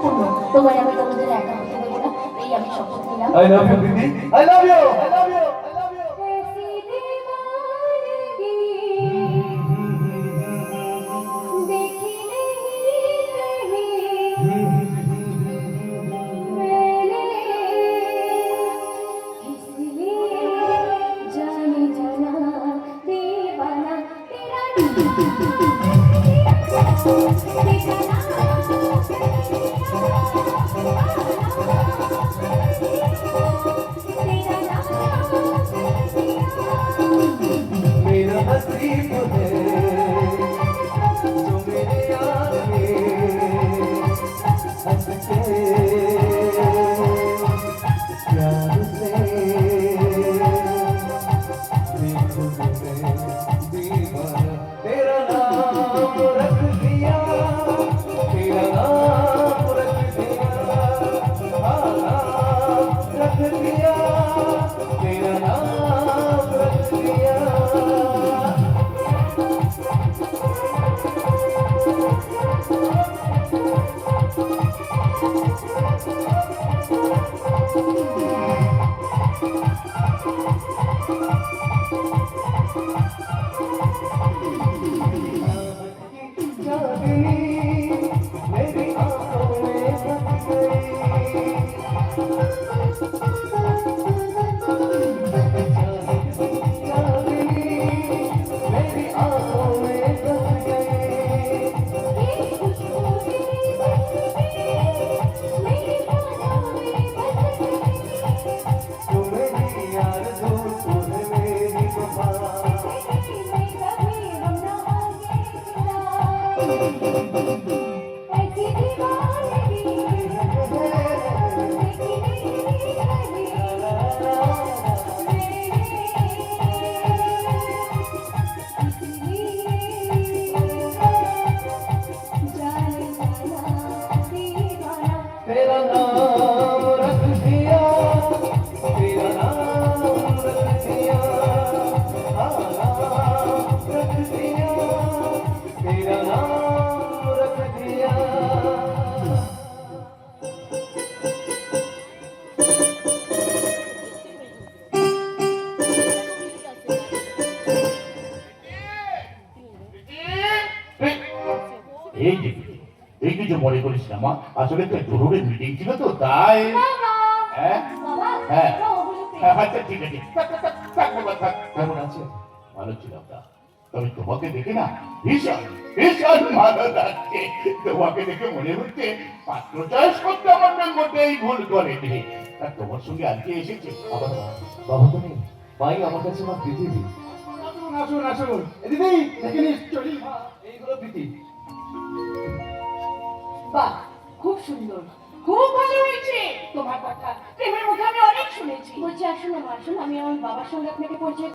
শোনো, তোমার আমি তোমাদের একা হতে দেবো না, এই আমি শপথ নিলাম। I love you, Didi. I love you. I love you. ऐसी दीवानगी देखी नहीं मैंने, इसलिए जाने जाना दीवाना तेरा मेरा नसीब है जो मेरे आगे हंस के प्यार से देखो मुझे दीवाना तेरा नाम रख दिया, तेरा नाम रख दिया, नाम रख दिया, तेरा नाम रख दिया। मेरी आंखों में बस गई, मेरी आंखों में बस गई, तू मेरी आरज़ू, तू है मेरी वफ़ा। ऐसी दीवानगी तेरा नाम रख दिया, तेरा नाम रख दिया, नाम रख दिया, तेरा नाम रख दिया। এই যে এই কিছু মনে করিস না মা, আসলে তো জরুরি মিটিং ছিল তো তাই। হ্যাঁ হ্যাঁ হ্যাঁ, আচ্ছা ঠিক আছে, থাক, থাক, থাক, থাক বাবা, থাক। কেমন আছে? ভালো ছিলাম না, তবে তোমাকে দেখে না ভীষণ ভীষণ ভালো লাগছে। তোমাকে দেখে মনে হচ্ছে পাত্র চয়েস করতে আমার মোটেই ভুল করেনি। আর তোমার সঙ্গে আজকে এসেছে বাবা তুমি ভাই আমার কাছে আমার পৃথিবী। আসুন আসুন আসুন, দিদি দেখে নিশ্চয়ই এইগুলো প্রীতি। বাহ, খুব সুন্দর, খুব ভালো হয়েছে তোমার কথা। প্রেমের মুখে আমি অনেক শুনেছি। বলছি আসুন, আসুন, আমি আমার বাবার সঙ্গে আপনাকে পরিচয়